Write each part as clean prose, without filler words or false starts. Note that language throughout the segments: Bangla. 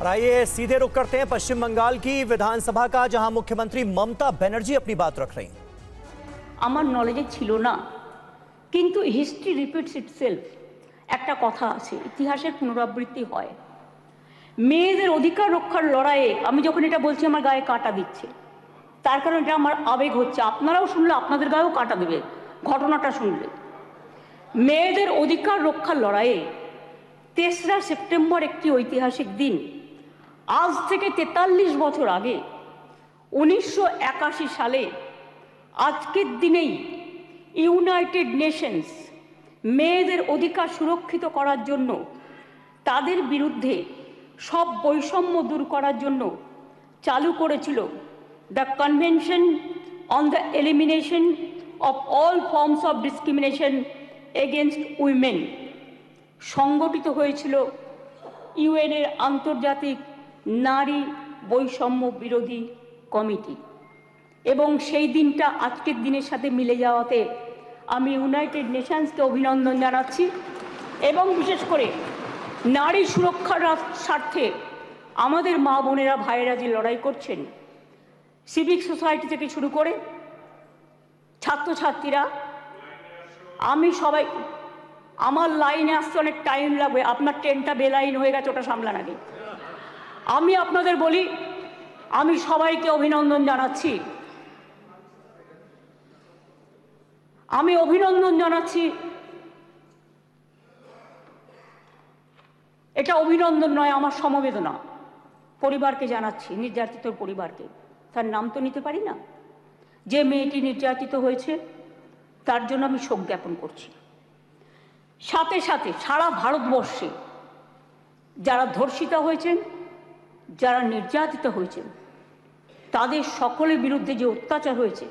और आइए सीधे रुख करते हैं पश्चिम बंगाल की विधानसभा का, जहां मुख्यमंत्री ममता बनर्जी अपनी बात रख रही हैं। আমার নলেজে ছিল না, কিন্তু হিস্ট্রি রিপিটস ইটসেলফ। একটা কথা আছে, ইতিহাসের পুনরাবৃত্তি হয়। মেয়েদের অধিকার রক্ষার লড়াইয়ে আমি যখন এটা বলছি আমার গায়ে কাঁটা দিচ্ছে, তার কারণ এটা আমার আবেগ হচ্ছে। আপনারাও শুনলে আপনাদের গায়েও কাঁটা দেবে ঘটনাটা শুনলে। মেয়েদের অধিকার রক্ষার লড়াইয়ে 3রা সেপ্টেম্বর একটি ঐতিহাসিক দিন। আজ থেকে 43 বছর আগে 1981 সালে আজকের দিনেই ইউনাইটেড নেশনস মেয়েদের অধিকার সুরক্ষিত করার জন্য, তাদের বিরুদ্ধে সব বৈষম্য দূর করার জন্য চালু করেছিল the convention on the elimination of all forms of discrimination against women. সংগঠিত হয়েছিল ইউএনের আন্তর্জাতিক নারী বৈষম্য বিরোধী কমিটি, এবং সেই দিনটা আজকের দিনের সাথে মিলে যাওয়াতে আমি ইউনাইটেড নেশনসকে অভিনন্দন জানাচ্ছি। এবং বিশেষ করে নারী সুরক্ষার স্বার্থে আমাদের মা বোনেরা ভাইয়েরা যে লড়াই করছেন, সিভিক সোসাইটি থেকে শুরু করে ছাত্রছাত্রীরা, আমি সবাই, আমার লাইনে আসতে অনেক টাইম লাগবে, আপনার ট্রেনটা বেলাইন হয়ে গেছে, ওটা সামলান আগে। আমি আপনাদের বলি, আমি সবাইকে অভিনন্দন জানাচ্ছি। আমি অভিনন্দন জানাচ্ছি। এটা অভিনন্দন নয়, আমার সমবেদনা পরিবারকে জানাচ্ছি, নির্যাতিত পরিবারকে। তার নাম তো নিতে পারি না। যে মেয়েটি নির্যাতিত হয়েছে তার জন্য আমি শোক জ্ঞাপন করছি। সাথে সাথে সারা ভারতবর্ষে যারা ধর্ষিতা হয়েছেন, যারা নির্যাতিত হয়েছেন, তাদের সকলের বিরুদ্ধে যে অত্যাচার হয়েছে,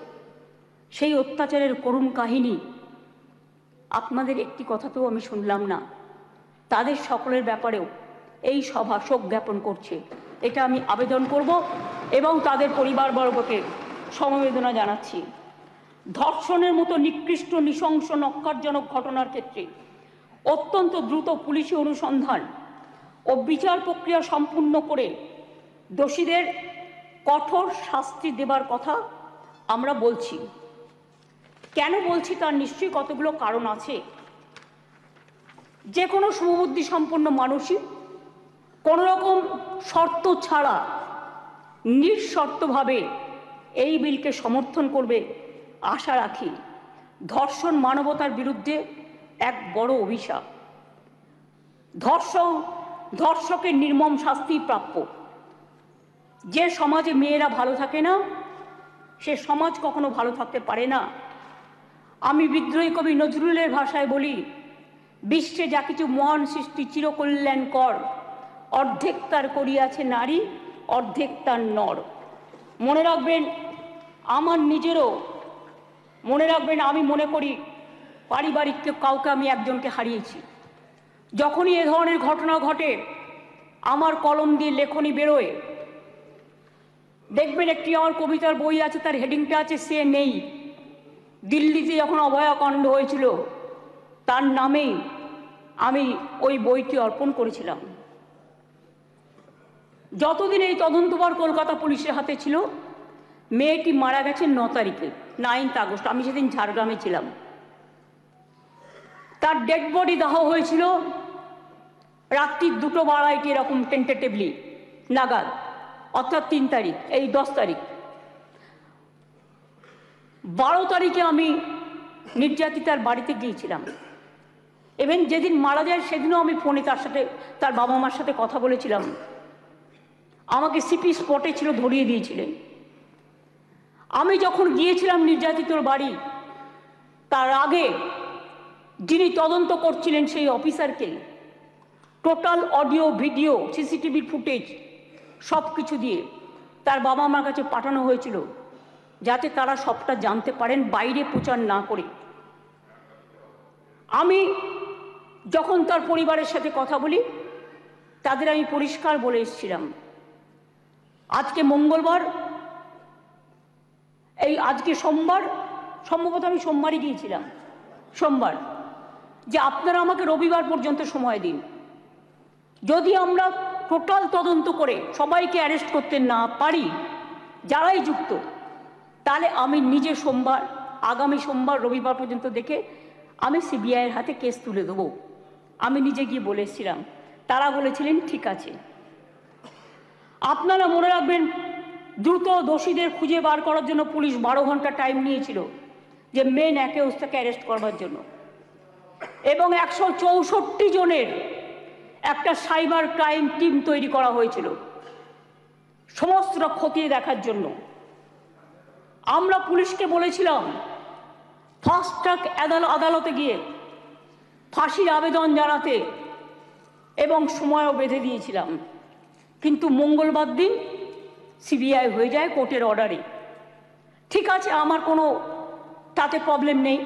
সেই অত্যাচারের করুণ কাহিনী আপনাদের একটি কথাতেও আমি শুনলাম না। তাদের সকলের ব্যাপারেও এই সভা শোক জ্ঞাপন করছে, এটা আমি আবেদন করব এবং তাদের পরিবারবর্গকে সমবেদনা জানাচ্ছি। ধর্ষণের মতো নিকৃষ্ট, নৃশংস, নক্কারজনক ঘটনার ক্ষেত্রে অত্যন্ত দ্রুত পুলিশি অনুসন্ধান ও বিচার প্রক্রিয়া সম্পূর্ণ করে দোষীদের কঠোর শাস্তি দেবার কথা আমরা বলছি। কেন বলছি তার নিশ্চয়ই কতগুলো কারণ আছে। যে কোনো শুভবুদ্ধি সম্পন্ন মানুষই কোনো রকম শর্ত ছাড়া নিঃশর্তভাবে এই বিলকে সমর্থন করবে আশা রাখি। ধর্ষণ মানবতার বিরুদ্ধে এক বড় অভিশাপ। ধর্ষকের নির্মম শাস্তি প্রাপ্য। যে সমাজে মেয়েরা ভালো থাকে না, সে সমাজ কখনো ভালো থাকতে পারে না। আমি বিদ্রোহী কবি নজরুলের ভাষায় বলি, বিশ্বে যা কিছু মহান সৃষ্টি চিরকল্যাণকর, অর্ধেক তার করিয়াছে নারী, অর্ধেক তার নর। মনে রাখবেন, আমার নিজেরও মনে রাখবেন, আমি মনে করি পারিবারিক কাউকে আমি একজনকে হারিয়েছি। যখনই এ ধরনের ঘটনা ঘটে, আমার কলম দিয়ে লেখনী বেরোয়। দেখবেন একটি আমার কবিতার বই আছে, তার হেডিংটা আছে সে নেই। দিল্লিতে যখন অভয়াকাণ্ড হয়েছিল, তার নামেই আমি ওই বইটি অর্পণ করেছিলাম। যতদিন এই তদন্তভার কলকাতা পুলিশের হাতে ছিল, মেয়েটি মারা গেছে 9 তারিখে, 9 আগস্ট। আমি সেদিন ঝাড়গ্রামে ছিলাম। তার ডেড বডি দাহ হয়েছিল রাত্রি 2:02 এরকম টেন্টেটিভলি নাগাদ, অর্থাৎ 3 তারিখ, এই 10 তারিখ। 12 তারিখে আমি নির্যাতিতার বাড়িতে গিয়েছিলাম। এবং যেদিন মারা যায় সেদিনও আমি ফোনে তার সাথে, তার বাবা মার সাথে কথা বলেছিলাম। আমাকে সিপি স্পটে ছিল, ধরিয়ে দিয়েছিলেন। আমি যখন গিয়েছিলাম নির্যাতিতর বাড়ি, তার আগে যিনি তদন্ত করছিলেন সেই অফিসারকে total audio, video, CCTV footage সব কিছু দিয়ে তার বাবা মার কাছে পাঠানো হয়েছিল, যাতে তারা সবটা জানতে পারেন, বাইরে প্রচার না করে। আমি যখন তার পরিবারের সাথে কথা বলি, তাদের আমি পরিষ্কার বলে এসেছিলাম, আজকে মঙ্গলবার, এই আজকে সোমবার, সম্ভবত আমি সোমবারই গিয়েছিলাম, সোমবার, যে আপনারা আমাকে রবিবার পর্যন্ত সময় দিন। যদি আমরা টোটাল তদন্ত করে সবাইকে অ্যারেস্ট করতে না পারি, যারাই যুক্ত, তাহলে আমি নিজে আগামী সোমবার রবিবার পর্যন্ত দেখে আমি সিবিআইয়ের হাতে কেস তুলে দেবো। আমি নিজে গিয়ে বলে এসেছিলাম, তারা বলেছিলেন ঠিক আছে। আপনারা মনে রাখবেন, দ্রুত দোষীদের খুঁজে বার করার জন্য পুলিশ 12 ঘন্টা টাইম নিয়েছিল যে মেন অ্যাকিউজটাকে অ্যারেস্ট করবার জন্য, এবং 164 জনের একটা সাইবার ক্রাইম টিম তৈরি করা হয়েছিল সমস্তটা খতিয়ে দেখার জন্য। আমরা পুলিশকে বলেছিলাম ফাস্ট ট্র্যাক আদালতে গিয়ে ফাঁসির আবেদন জানাতে, এবং সময়ও বেঁধে দিয়েছিলাম, কিন্তু মঙ্গলবার দিন সিবিআই হয়ে যায় কোর্টের অর্ডারে। ঠিক আছে, আমার কোনো তাতে প্রবলেম নেই,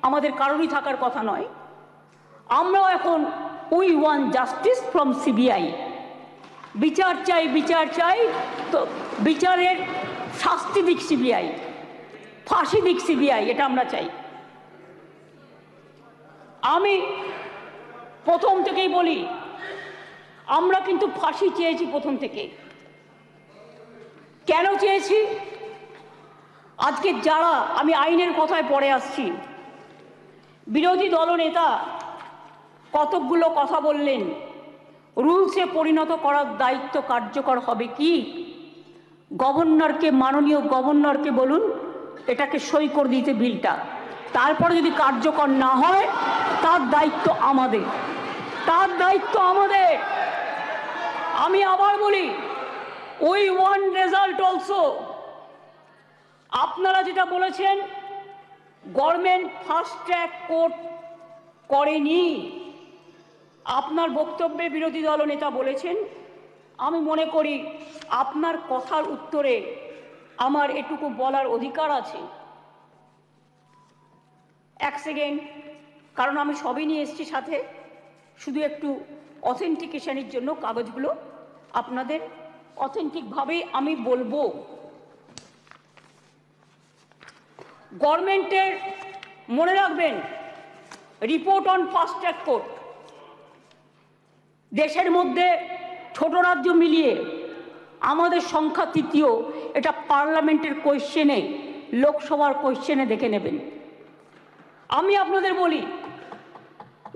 আমাদের কারোরই থাকার কথা নয়। আমরাও এখন we want justice from CBI. বিচার চাই, তো বিচারের শাস্তি দিক সিবিআই, ফাঁসি দিক সিবিআই, এটা আমরা চাই। আমি প্রথম থেকেই বলি, আমরা কিন্তু ফাঁসি চেয়েছি প্রথম থেকে। কেন চেয়েছি? আজকে যারা, আমি আইনের কথায় পরে আসছি, বিরোধী দলনেতা কতকগুলো কথা বললেন, রুলসে পরিণত করার দায়িত্ব কার্যকর হবে কি? গভর্নরকে, মাননীয় গভর্নরকে বলুন এটাকে সই করে দিতে বিলটা, তারপরে যদি কার্যকর না হয় তার দায়িত্ব আমাদের, আমি আবার বলি, উই ওয়ান্ট রেজাল্ট অলসো। আপনারা যেটা বলেছেন গভর্নমেন্ট ফাস্ট ট্র্যাক কোর্ট করেনি, আপনার বক্তব্যে বিরোধী দলনেতা বলেছেন, আমি মনে করি আপনার কথার উত্তরে আমার এটুকু বলার অধিকার আছে। এক সেকেন্ড, কারণ আমি সবই নিয়ে এসেছি সাথে, শুধু একটু অথেন্টিকেশনের জন্য কাগজগুলো আপনাদের অথেন্টিকভাবেই আমি বলবো। গভর্নমেন্টের, মনে রাখবেন, report on fast track court, দেশের মধ্যে ছোট রাজ্য মিলিয়ে আমাদের সংখ্যা তৃতীয়, এটা পার্লামেন্টের কোয়েশ্চেনে, লোকসভার কোয়েশ্চেনে দেখে নেবেন। আমি আপনাদের বলি,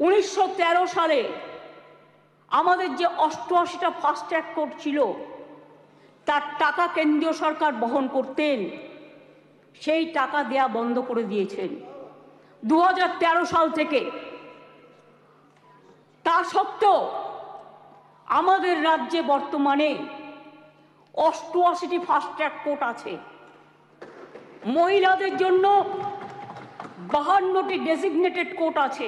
1913 সালে আমাদের যে 88টা ফাস্ট ট্র্যাক কোর্ট ছিল, তার টাকা কেন্দ্রীয় সরকার বহন করতেন, সেই টাকা দেয়া বন্ধ করে দিয়েছেন 2013 সাল থেকে। তা সত্ত্বেও আমাদের রাজ্যে বর্তমানে 88টি ফাস্ট ট্র্যাক কোর্ট আছে। মহিলাদের জন্য 52টি ডেজিগনেটেড কোর্ট আছে,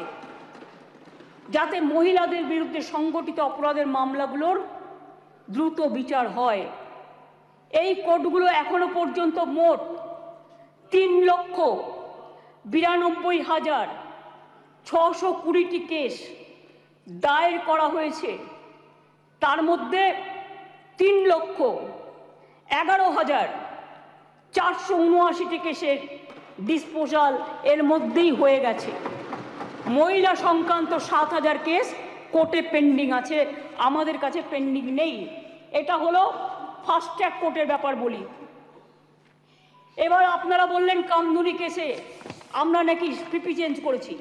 যাতে মহিলাদের বিরুদ্ধে সংগঠিত অপরাধের মামলাগুলোর দ্রুত বিচার হয়। এই কোর্টগুলো এখনো পর্যন্ত মোট 3,92,620টি কেস দায়ের করা হয়েছে। তার মধ্যে 3,11,479টি কেসের ডিসপোজাল এর মধ্যেই হয়ে গেছে। মহিলা সংক্রান্ত 7,000 কেস কোর্টে পেন্ডিং আছে, আমাদের কাছে পেন্ডিং নেই। এটা হলো ফাস্ট ট্র্যাক কোর্টের ব্যাপার বলি। এবার আপনারা বললেন কামদুনি কেসে আমরা নাকি পিপি চেঞ্জ করেছি।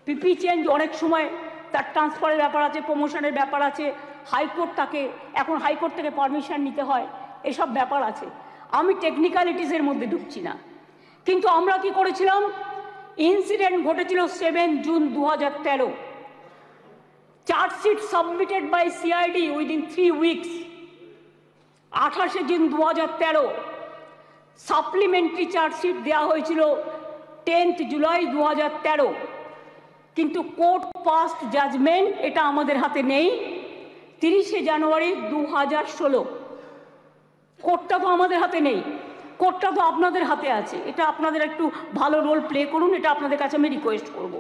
পিপি চেঞ্জ অনেক সময় তার ট্রান্সফারের ব্যাপার আছে, প্রমোশনের ব্যাপার আছে, হাইকোর্ট তাকে, এখন হাইকোর্ট থেকে পারমিশন নিতে হয়, এসব ব্যাপার আছে। আমি টেকনিক্যালিটিসের মধ্যে ঢুকছি না। কিন্তু আমরা কি করেছিলাম, ইনসিডেন্ট ঘটেছিল 7 June 2013, chargesheet submitted by CID within 3 weeks. 28 June 2013 supplementary chargesheet দেওয়া হয়েছিল 10 জুলাই 2013, কিন্তু কোর্ট পাস্ট জাজমেন্ট এটা আমাদের হাতে নেই। 30 জানুয়ারি 2016, কোর্টটা তো আমাদের হাতে নেই, কোর্টটা তো আপনাদের হাতে আছে। এটা আপনাদের একটু ভালো রোল প্লে করুন, এটা আপনাদের কাছে আমি রিকোয়েস্ট করব।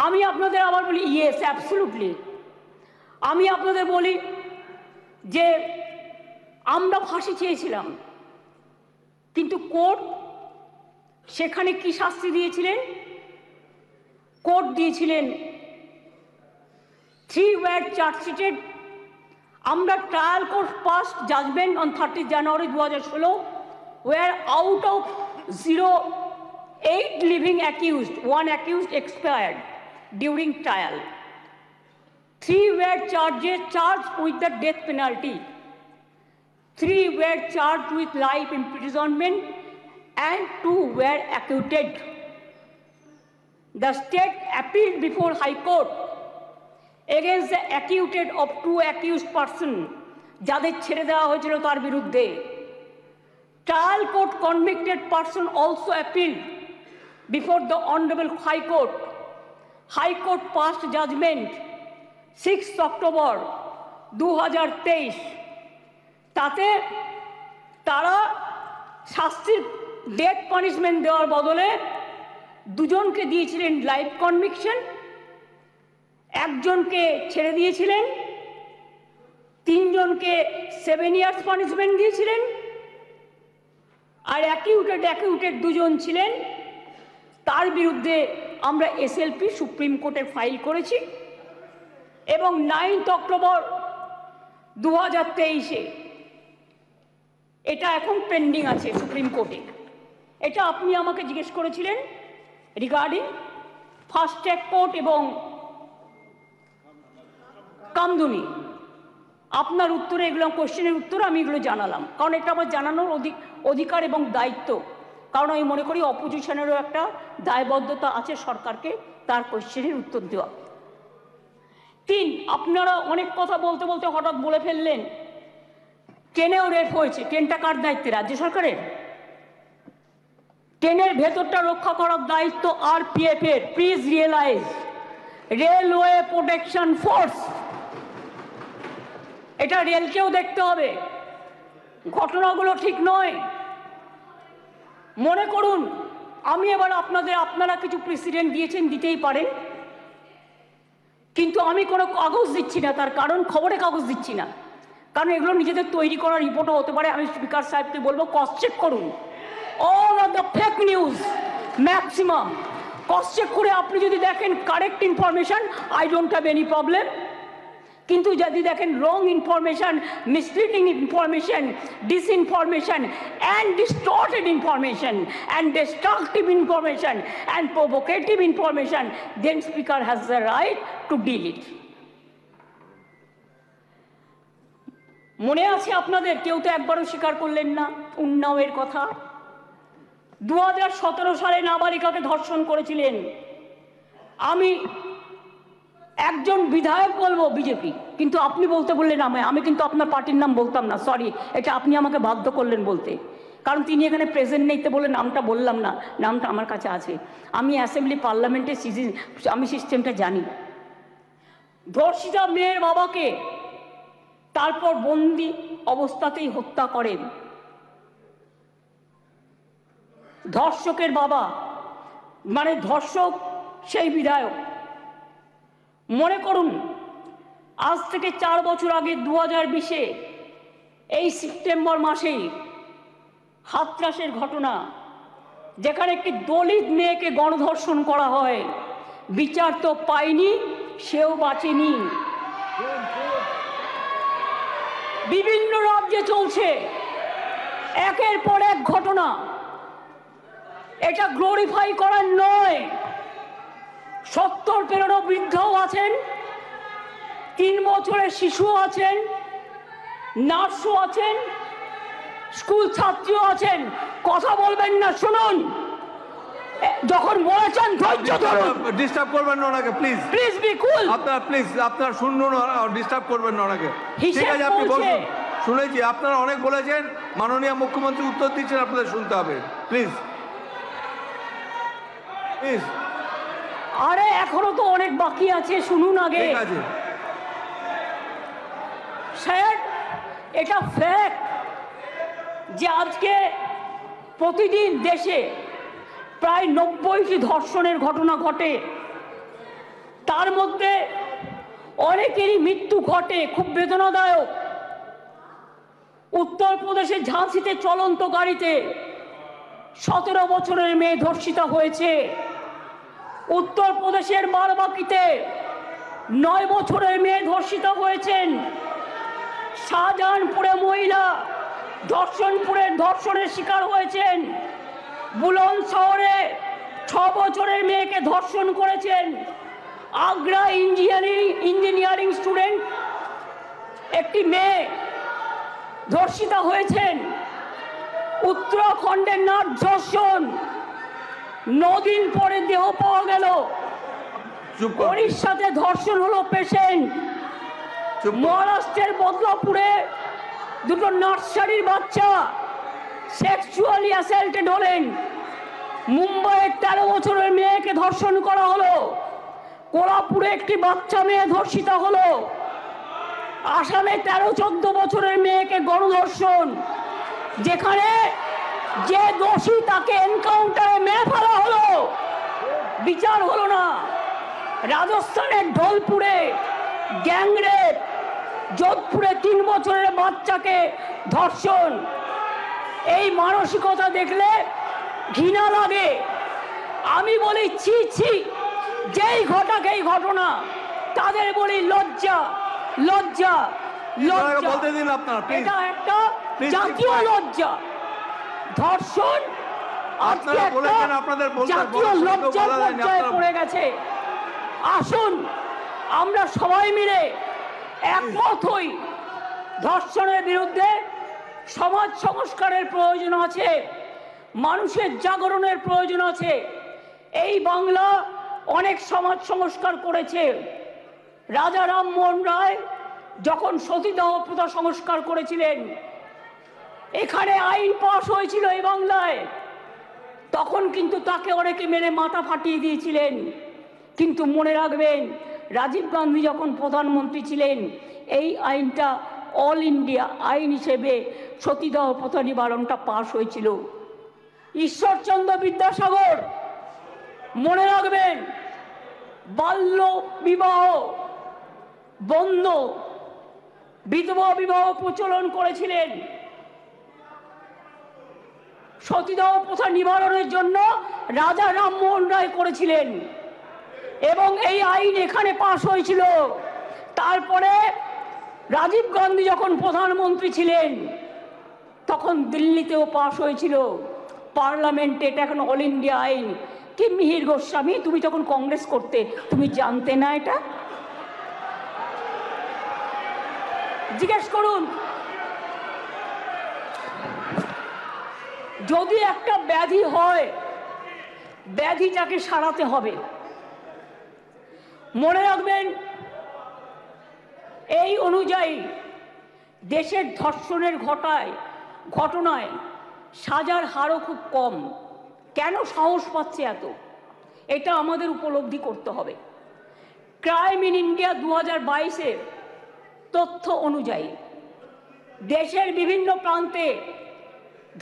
আমি আপনাদের আবার বলি, ইয়েস অ্যাবসলিউটলি, আমি আপনাদের বলি যে আমরা ফাঁসি চেয়েছিলাম, কিন্তু কোর্ট সেখানে কি শাস্তি দিয়েছিলেন? কোর্ট দিয়েছিলেন 3 were charged আমরা trial court past judgement on 30 January 2016 where out of 8 living accused, 1 accused expired during trial. 3 were charged with the death penalty. 3 were charged with life imprisonment and 2 were acquitted. The state appealed before High Court against the acquitted of 2 accused persons যাদের ছেড়ে দেওয়া হয়েছিল তার বিরুদ্ধে। Trial court convicted person also appealed before the Honorable High Court. High Court passed judgment 6 October 2023 তাতে তারা শাস্তির ডেথ পানিশমেন্ট দেওয়ার বদলে দুজনকে দিয়েছিলেন লাইফ কনভিকশন, একজনকে ছেড়ে দিয়েছিলেন, 3 জনকে 7 ইয়ার্স পানিশমেন্ট দিয়েছিলেন, আর অ্যাকিউটেড 2 জন ছিলেন তার বিরুদ্ধে আমরা এসএলপি সুপ্রিম কোর্টে ফাইল করেছি এবং 9 অক্টোবর 2023 এটা এখন পেন্ডিং আছে সুপ্রিম কোর্টে। এটা আপনি আমাকে জিজ্ঞেস করেছিলেন রিগার্ডিং ফাস্ট ট্র্যাক কোর্ট এবং কামদুনি। আপনার উত্তরে এগুলো কোশ্চেনের উত্তরে আমি এগুলো জানালাম, কারণ এটা আমার জানানোর অধিকার এবং দায়িত্ব। কারণ আমি মনে করি অপোজিশনেরও একটা দায়বদ্ধতা আছে সরকারকে তার কোশ্চেনের উত্তর দেওয়া। 3, আপনারা অনেক কথা বলতে বলতে হঠাৎ বলে ফেললেন ট্রেনেও রেপ হয়েছে। ট্রেনটা কার দায়িত্বে? রাজ্য সরকারের। ট্রেনের ভেতরটা রক্ষা করার দায়িত্ব আরপিএফ এর। Please realize, railway protection force. এটা রেলকেও দেখতে হবে, ঘটনাগুলো ঠিক নয়। মনে করুন আমি এবার আপনারা কিছু প্রেসিডেন্ট দিয়েছেন, দিতেই পারেন, কিন্তু আমি কোনো কাগজ দিচ্ছি না। তার কারণ খবরে কাগজ দিচ্ছি না, কারণ এগুলো নিজেদের তৈরি করা রিপোর্টও হতে পারে। আমি স্পিকার সাহেবকে বলবো ক্রস চেক করুন all of the fake news, maximum cross check করে আপনি যদি দেখেন correct information, I don't have any problem. কিন্তু যদি দেখেন wrong information, misleading information, disinformation and distorted information and destructive information and provocative information, then speaker has the right to deal it. মনে আছে আপনাদের? কেউ তো একবারও স্বীকার করলেন না উন্নাওয়ের কথা। 2017 সালে নাবালিকাকে ধর্ষণ করেছিলেন। আমি একজন বিধায়ক বলবো বিজেপি, কিন্তু আপনি বলতে বললেন আমি কিন্তু আপনার পার্টির নাম বলতাম না, সরি, এটা আপনি আমাকে বাধ্য করলেন বলতে, কারণ তিনি এখানে প্রেজেন্ট নেই তো বলে নামটা বললাম না। নামটা আমার কাছে আছে, আমি অ্যাসেম্বলি পার্লামেন্টে আমি সিস্টেমটা জানি। ধর্ষিতা মেয়ের বাবাকে তারপর বন্দি অবস্থাতেই হত্যা করেন ধর্ষকের বাবা, মানে ধর্ষক সেই বিধায়ক। মনে করুন আজ থেকে 4 বছর আগে 2020-এ এই সেপ্টেম্বর মাসেই হাতরাসের ঘটনা, যেখানে একটি দলিত মেয়েকে গণধর্ষণ করা হয়, বিচার তো পায়নি, সেও বাঁচেনি। বিভিন্ন রাজ্যে চলছে একের পর এক ঘটনা। এটা গ্লোরিফাই করার নয়। 70 পেরোনো বৃদ্ধও আছেন, 3 বছরের শিশুও আছেন, নার্সও আছেন, স্কুল ছাত্রীও আছেন। কথা বলবেন না, শুনুন। যখন বলেছেন ধৈর্য ধরুন, ডিস্টার্ব করবেন না ওনাকে, প্লিজ প্লিজ বি কুল। আপনার শুনুন, ডিস্টার্ব করবেন না ওনাকে। ঠিক আছে, আপনি বলুন। শুনেছি আপনারা অনেক বলেছেন, মাননীয় মুখ্যমন্ত্রী উত্তর দিচ্ছেন, আপনাদের শুনতে হবে, প্লিজ প্লিজ। আরে এখনো তো অনেক বাকি আছে, শুনুন আগে। ঠিক আছে স্যার, এটা ফ্যাক্ট যে আজকে প্রতিদিন দেশে প্রায় 90টি ধর্ষণের ঘটনা ঘটে। তার মধ্যে অনেকেরই মৃত্যু ঘটে, খুব বেদনাদায়ক। উত্তরপ্রদেশের ঝাঁসিতে চলন্ত গাড়িতে 17 বছরের মেয়ে ধর্ষিতা হয়েছে। উত্তরপ্রদেশের বারাবাঁকিতে 9 বছরের মেয়ে ধর্ষিতা হয়েছেন। শাহজাহানপুরে মহিলা ধর্ষণের শিকার হয়েছেন। বুলন শহরে 6 বছরের মেয়েকে ধর্ষণ করেছেন। আগ্রা ইঞ্জিনিয়ারিং স্টুডেন্ট একটি মেয়ে ধর্ষিতা হয়েছেন। উত্তরাখণ্ডের নাট ধর্ষণ, 9 দিন পরে দেহ পাওয়া গেল। ওড়িশাতে ধর্ষণ হলো পেশেন্ট। মহারাষ্ট্রের বদলাপুরে 2 নার্সারির বাচ্চা সেক্সুয়ালি অ্যাসাল্টেড হলেন। মুম্বাইয়ের 13 বছরের মেয়েকে ধর্ষণ করা হলো। কোলাপুরে একটি বাচ্চা মেয়ে ধর্ষিতা হলো। আসামে 13-14 বছরের মেয়েকে গণধর্ষণ, যেখানে যে দোষী তাকে এনকাউন্টারে মেরে ফেলা হলো, বিচার হলো না। রাজস্থানের ঢোলপুরে গ্যাংরেপ, যোধপুরে 3 বছরের বাচ্চাকে ধর্ষণ। এই মানসিকতা দেখলে ঘৃণা লাগে। আমি বলি ছি ছি, যেই ঘটাক এই ঘটনা তাদের বলি লজ্জা লজ্জা লজ্জা। এটা একটা জাতীয় লজ্জা। ধর্ষণ জাতীয় লজ্জার পর্যায়ে পড়ে গেছে। আসুন আমরা সবাই মিলে একমত হই। ধর্ষণের বিরুদ্ধে সমাজ সংস্কারের প্রয়োজন আছে, মানুষের জাগরণের প্রয়োজন আছে। এই বাংলা অনেক সমাজ সংস্কার করেছে। রাজা রামমোহন রায় যখন সতীদাহ প্রথা সংস্কার করেছিলেন, এখানে আইন পাশ হয়েছিল এই বাংলায়, তখন কিন্তু তাকে অনেকে মেরে মাথা ফাটিয়ে দিয়েছিলেন। কিন্তু মনে রাখবেন, রাজীব গান্ধী যখন প্রধানমন্ত্রী ছিলেন, এই আইনটা অল ইন্ডিয়া আইন হিসেবে সতীদাহ প্রথা নিবারণটা পাশ হয়েছিল। ঈশ্বরচন্দ্র বিদ্যাসাগর মনে রাখবেন, বাল্য বিবাহ বন্ধ, বিধবা বিবাহ প্রচলন করেছিলেন। সতীদাহ প্রথা নিবারণের জন্য রাজা রামমোহন রায় করেছিলেন এবং এই আইন এখানে পাশ হয়েছিল। তারপরে রাজীব গান্ধী যখন প্রধানমন্ত্রী ছিলেন, তখন দিল্লিতেও পাশ হয়েছিল পার্লামেন্টে। এটা এখন অল ইন্ডিয়া আইন। কি মিহির গোস্বামী, তুমি যখন কংগ্রেস করতে তুমি জানতে না? এটা জিজ্ঞেস করুন। যদি একটা ব্যাধি হয়, ব্যাধিটাকে সারাতে হবে। মনে রাখবেন, এই অনুযায়ী দেশের ধর্ষণের ঘটনায় সাজার হারও খুব কম। কেন সাহস পাচ্ছে এত? এটা আমাদের উপলব্ধি করতে হবে। ক্রাইম ইন ইন্ডিয়া 2022-এর তথ্য অনুযায়ী দেশের বিভিন্ন প্রান্তে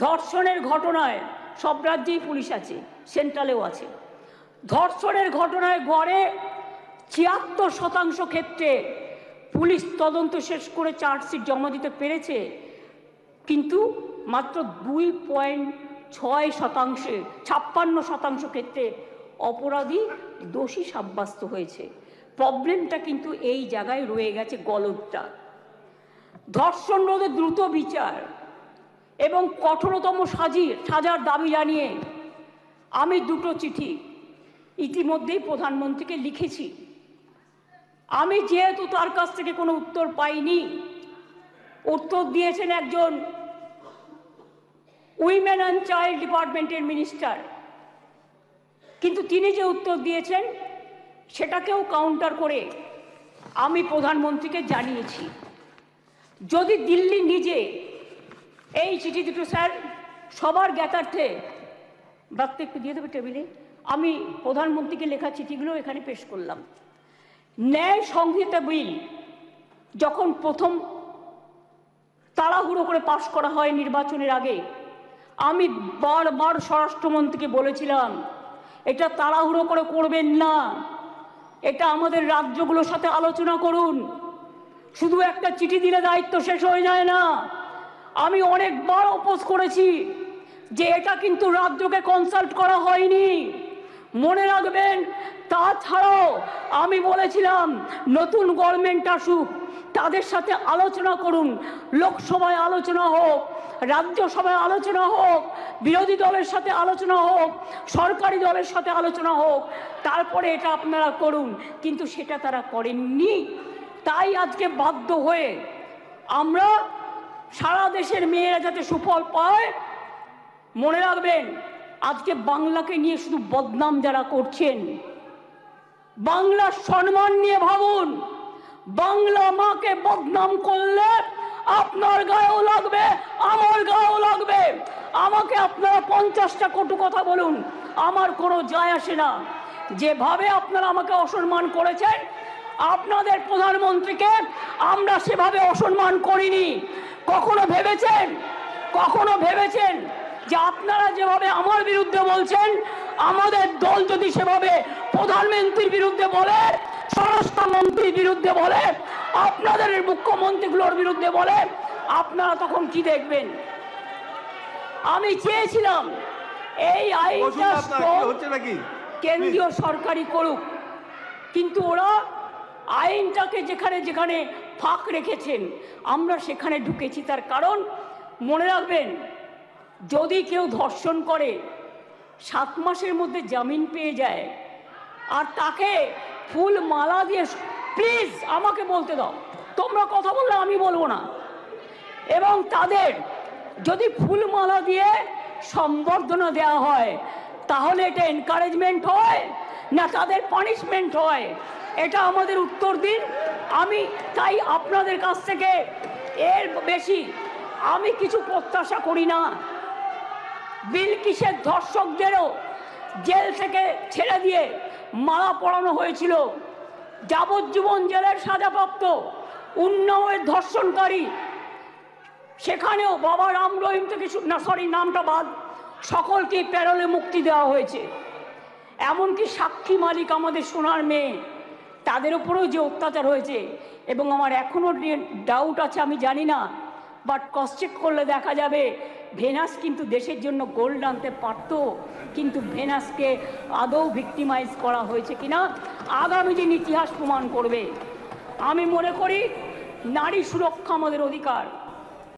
ধর্ষণের ঘটনায়, সব রাজ্যেই পুলিশ আছে, সেন্ট্রালেও আছে, ধর্ষণের ঘটনায় গড়ে 76% ক্ষেত্রে পুলিশ তদন্ত শেষ করে চার্জশিট জমা দিতে পেরেছে। কিন্তু মাত্র 2.6% 56% ক্ষেত্রে অপরাধী দোষী সাব্যস্ত হয়েছে। প্রবলেমটা কিন্তু এই জায়গায় রয়ে গেছে, গলদটা। ধর্ষণ রোধে দ্রুত বিচার এবং কঠোরতম সাজার দাবি জানিয়ে আমি 2টো চিঠি ইতিমধ্যেই প্রধানমন্ত্রীকে লিখেছি। আমি যেহেতু তার কাছ থেকে কোনো উত্তর পাইনি, উত্তর দিয়েছেন একজন উইমেন অ্যান্ড চাইল্ড ডিপার্টমেন্টের মিনিস্টার, কিন্তু তিনি যে উত্তর দিয়েছেন সেটাকেও কাউন্টার করে আমি প্রধানমন্ত্রীকে জানিয়েছি। যদি দিল্লি নিজে এই চিঠি দুটো, স্যার সবার জ্ঞাতার্থে বার্তা একটু দিয়ে দেবে টেবিলে, আমি প্রধানমন্ত্রীকে লেখা চিঠিগুলো এখানে পেশ করলাম। ন্যায় সংহিতা বিল যখন প্রথম তাড়াহুড়ো করে পাশ করা হয় নির্বাচনের আগে, আমি বারবার স্বরাষ্ট্রমন্ত্রীকে বলেছিলাম, এটা তাড়াহুড়ো করে করবেন না, এটা আমাদের রাজ্যগুলোর সাথে আলোচনা করুন। শুধু একটা চিঠি দিলে দায়িত্ব শেষ হয়ে যায় না। আমি অনেকবার অপোজ করেছি যে এটা কিন্তু রাজ্যকে কনসাল্ট করা হয়নি, মনে রাখবেন, তাছাড়াও আমি বলেছিলাম নতুন গভর্নমেন্ট আসুক, তাদের সাথে আলোচনা করুন, লোকসভায় আলোচনা হোক, রাজ্যসভায় আলোচনা হোক, বিরোধী দলের সাথে আলোচনা হোক, সরকারি দলের সাথে আলোচনা হোক, তারপরে এটা আপনারা করুন। কিন্তু সেটা তারা করেননি। তাই আজকে বাধ্য হয়ে আমরা সারা দেশের মেয়েরা যাতে সুফল পায়, মনে রাখবেন আজকে বাংলাকে নিয়ে শুধু বদনাম যারা করছেন, বাংলার সম্মান নিয়ে ভাবুন। বাংলা মাকে বদনাম করলে আপনার গায়েও লাগবে, আমার গায়েও লাগবে। আমাকে আপনারা 50টা কটু কথা বলুন, আমার কোনো যায় আসে না। যেভাবে আপনারা আমাকে অসম্মান করেছেন, আপনাদের প্রধানমন্ত্রীকে আমরা সেভাবে অসম্মান করিনি। কখনো ভেবেছেন যে আপনারা যেভাবে আমার বিরুদ্ধে বলছেন, আমাদের দল যদি সেভাবে প্রধানমন্ত্রীর বিরুদ্ধে বলে, স্বরাষ্ট্রমন্ত্রীর বিরুদ্ধে বলে, আপনাদের মুখ্যমন্ত্রীগুলোর বিরুদ্ধে বলে, আপনারা তখন কি দেখবেন? আমি চেয়েছিলাম এই আইনটা কেন্দ্রীয় সরকারই করুক, কিন্তু ওরা আইনটাকে যেখানে যেখানে ফাঁক রেখেছেন আমরা সেখানে ঢুকেছি। তার কারণ মনে রাখবেন, যদি কেউ ধর্ষণ করে 7 মাসের মধ্যে জামিন পেয়ে যায়, আর তাকে ফুল মালা দিয়ে, প্লিজ আমাকে বলতে দাও, তোমরা কথা বললে আমি বলবো না, এবং তাদের যদি ফুল মালা দিয়ে সম্বর্ধনা দেওয়া হয়, তাহলে এটা এনকারেজমেন্ট হয় না তাদের পানিশমেন্ট হয়? এটা আমাদের উত্তর দিন। আমি তাই আপনাদের কাছ থেকে এর বেশি আমি কিছু প্রত্যাশা করি না। বিলকিসের ধর্ষকদেরও জেল থেকে ছেড়ে দিয়ে মালা পরানো হয়েছিল। যাবজ্জীবন জেলের সাজাপ্রাপ্ত উন্নাওয়ের ধর্ষণকারী, সেখানেও বাবা রাম রহিম থেকে নামটা বাদ, সকলকে প্যারোলে মুক্তি দেওয়া হয়েছে। এমনকি সাক্ষী মালিক আমাদের সোনার মেয়ে, তাদের উপরেও যে অত্যাচার হয়েছে, এবং আমার এখনও ডাউট আছে, আমি জানি না, বাট ক্রস চেক করলে দেখা যাবে ভেনাস কিন্তু দেশের জন্য গোল্ড আনতে পারত, কিন্তু ভেনাসকে আদৌ ভিক্টিমাইজ করা হয়েছে কিনা আগামী দিন ইতিহাস প্রমাণ করবে। আমি মনে করি নারী সুরক্ষা আমাদের অধিকার।